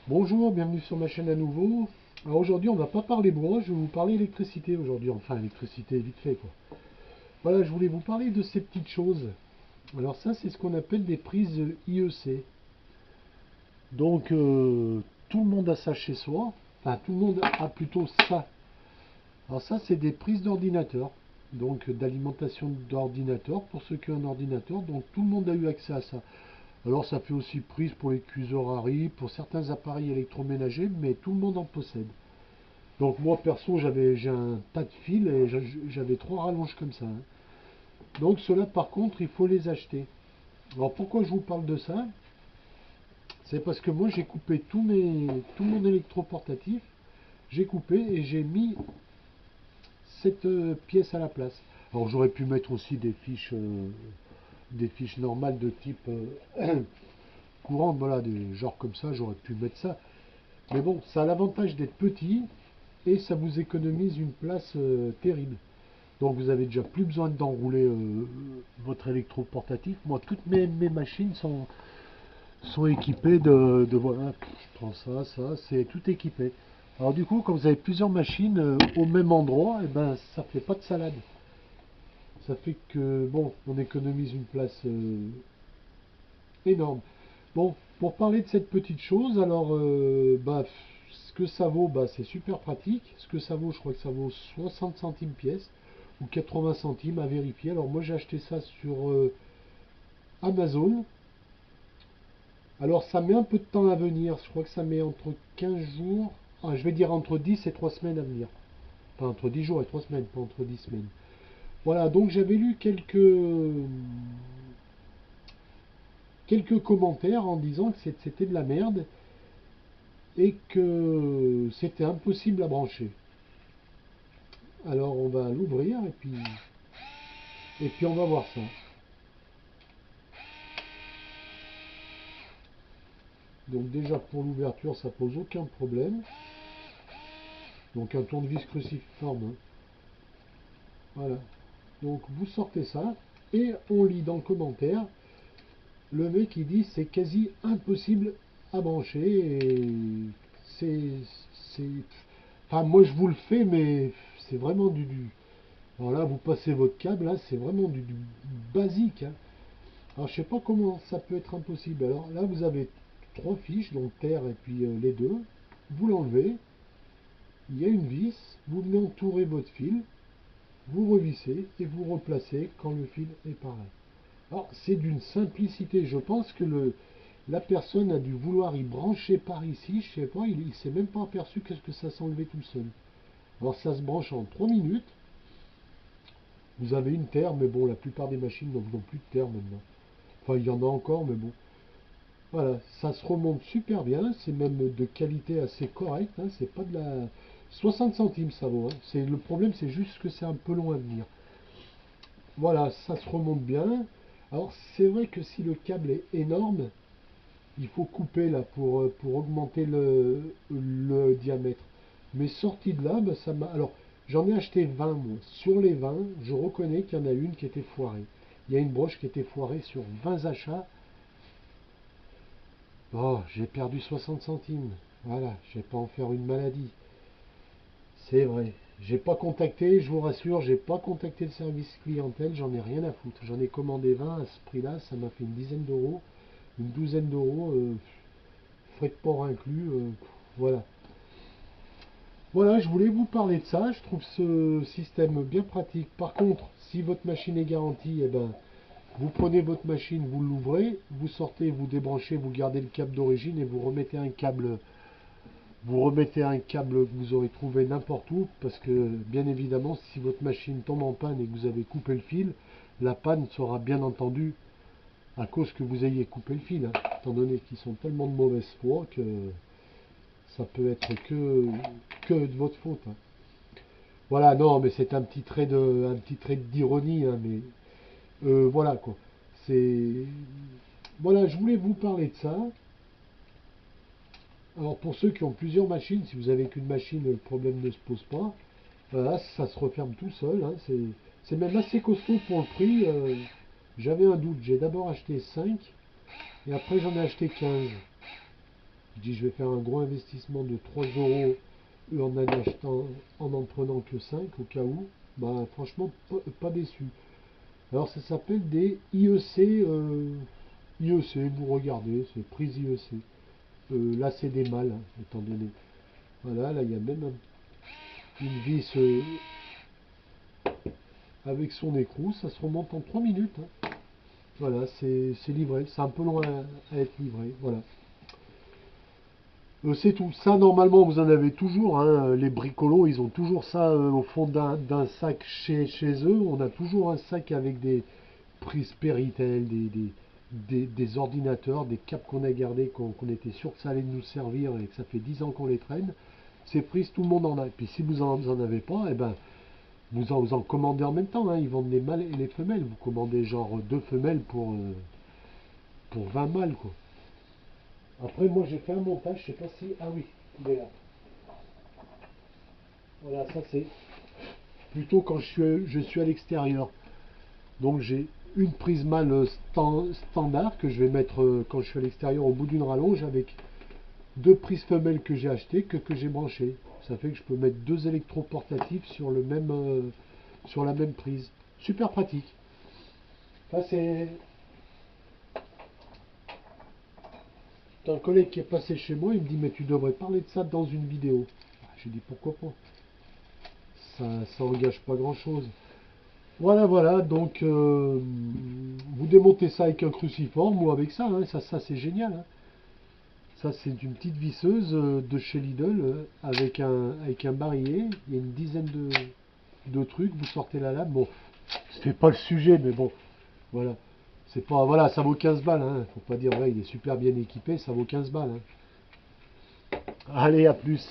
Bonjour, bienvenue sur ma chaîne à nouveau. Alors aujourd'hui, on va pas parler bois, je vais vous parler électricité aujourd'hui. Enfin, électricité vite fait quoi. Voilà, je voulais vous parler de ces petites choses. Alors ça, c'est ce qu'on appelle des prises IEC. Donc, tout le monde a ça chez soi. Enfin, tout le monde a plutôt ça. Alors ça, c'est des prises d'ordinateur. Donc, d'alimentation d'ordinateur pour ceux qui ont un ordinateur. Donc, tout le monde a eu accès à ça. Alors, ça fait aussi prise pour les cuiseurs pour certains appareils électroménagers, mais tout le monde en possède. Donc moi perso j'ai un tas de fils et j'avais trois rallonges comme ça, hein. Donc ceux-là par contre il faut les acheter. Alors pourquoi je vous parle de ça? C'est parce que moi j'ai coupé tout mon électroportatif, j'ai coupé et j'ai mis cette pièce à la place. Alors j'aurais pu mettre aussi des fiches normales de type courant, voilà, des genres comme ça, j'aurais pu mettre ça. Mais bon, ça a l'avantage d'être petit et ça vous économise une place terrible. Donc vous avez déjà plus besoin d'enrouler votre électroportatif. Moi, toutes mes machines sont équipées voilà, je prends ça, c'est tout équipé. Alors du coup, quand vous avez plusieurs machines au même endroit, et ben ça fait pas de salade. Ça fait que bon, on économise une place énorme. Bon, pour parler de cette petite chose, alors bah, ce que ça vaut, bah, c'est super pratique. Ce que ça vaut, je crois que ça vaut 60 centimes pièce ou 80 centimes à vérifier. Alors moi j'ai acheté ça sur Amazon. Alors ça met un peu de temps à venir. Je crois que ça met entre 15 jours, je vais dire entre 10 et 3 semaines à venir. Enfin entre 10 jours et 3 semaines, pas entre 10 semaines. Voilà, donc j'avais lu quelques commentaires en disant que c'était de la merde et que c'était impossible à brancher. Alors on va l'ouvrir et puis on va voir ça. Donc déjà pour l'ouverture ça pose aucun problème. Donc un tournevis cruciforme, hein. Voilà. Donc vous sortez ça et on lit dans le commentaire le mec il dit c'est quasi impossible à brancher et c'est c'est enfin moi je vous le fais mais c'est vraiment du alors là vous passez votre câble là c'est vraiment du basique, hein. Alors je sais pas comment ça peut être impossible. Alors là vous avez trois fiches, donc terre et puis les deux. Vous l'enlevez, il y a une vis, vous venez entourer votre fil, vous revissez et vous replacez quand le fil est pareil. Alors c'est d'une simplicité, je pense que la personne a dû vouloir y brancher par ici, je sais pas, il s'est même pas aperçu qu'est-ce que ça s'enlevait tout seul. Alors ça se branche en 3 minutes, vous avez une terre, mais bon la plupart des machines n'ont plus de terre maintenant. Enfin il y en a encore, mais bon. Voilà, ça se remonte super bien, c'est même de qualité assez correcte, hein, c'est pas de la... 60 centimes ça vaut, hein. Le problème c'est juste que c'est un peu long à venir. Voilà, ça se remonte bien. Alors c'est vrai que si le câble est énorme, il faut couper là pour augmenter le diamètre. Mais sorti de là, bah, ça m'a... Alors j'en ai acheté 20 moi. Sur les 20, je reconnais qu'il y en a une qui était foirée. Il y a une broche qui était foirée sur 20 achats. Oh, j'ai perdu 60 centimes. Voilà, je vais pas en faire une maladie. C'est vrai. J'ai pas contacté, je vous rassure, j'ai pas contacté le service clientèle, j'en ai rien à foutre. J'en ai commandé 20 à ce prix-là, ça m'a fait une dizaine d'euros, une douzaine d'euros, frais de port inclus, voilà. Voilà, je voulais vous parler de ça, je trouve ce système bien pratique. Par contre, si votre machine est garantie, eh ben, vous prenez votre machine, vous l'ouvrez, vous sortez, vous débranchez, vous gardez le câble d'origine et vous remettez un câble que vous aurez trouvé n'importe où, parce que bien évidemment, si votre machine tombe en panne et que vous avez coupé le fil, la panne sera bien entendu à cause que vous ayez coupé le fil, hein, étant donné qu'ils sont tellement de mauvaise foi que ça peut être que de votre faute, hein. Voilà, non, mais c'est un petit trait d'ironie, hein, mais voilà quoi. C'est voilà, je voulais vous parler de ça. Alors pour ceux qui ont plusieurs machines, si vous avez qu'une machine, le problème ne se pose pas. Voilà, ça se referme tout seul, hein. C'est même assez costaud pour le prix. J'avais un doute. J'ai d'abord acheté 5 et après j'en ai acheté 15. Je dis je vais faire un gros investissement de 3 euros en prenant que 5 au cas où. Bah franchement pas déçu. Alors ça s'appelle des IEC, IEC, vous regardez, c'est prise IEC. Là c'est des mâles, hein, étant donné. Voilà, là il y a même une vis avec son écrou, ça se remonte en 3 minutes. Hein. Voilà, c'est livré, c'est un peu long à être livré, voilà. C'est tout. Ça, normalement, vous en avez toujours. Hein. Les bricolos, ils ont toujours ça au fond d'un sac chez eux. On a toujours un sac avec des prises Péritel, des ordinateurs, des câbles qu'on a gardés, qu'on était sûr que ça allait nous servir et que ça fait 10 ans qu'on les traîne. Ces prises, tout le monde en a. Et puis si vous en avez pas, eh ben, vous en commandez en même temps. Hein. Ils vendent les mâles et les femelles. Vous commandez genre 2 femelles pour 20 mâles, quoi. Après, moi, j'ai fait un montage, je sais pas si... Ah oui, il est là. Voilà, ça c'est plutôt quand je suis à l'extérieur. Donc j'ai une prise mâle standard que je vais mettre quand je suis à l'extérieur au bout d'une rallonge avec 2 prises femelles que j'ai achetées que j'ai branchées. Ça fait que je peux mettre 2 électroportatifs sur la même prise. Super pratique. Ça c'est un collègue qui est passé chez moi, il me dit mais tu devrais parler de ça dans une vidéo. J'ai dit pourquoi pas. Ça engage pas grand chose. Voilà, voilà, donc vous démontez ça avec un cruciforme ou avec ça, hein, ça c'est génial. Hein. Ça c'est une petite visseuse de chez Lidl avec un barillet, il y a une dizaine de trucs, vous sortez la lame. Bon, c'était pas le sujet, mais bon, voilà. C'est pas, voilà, ça vaut 15 balles, hein. Faut pas dire, ouais, il est super bien équipé, ça vaut 15 balles. Hein. Allez, à plus.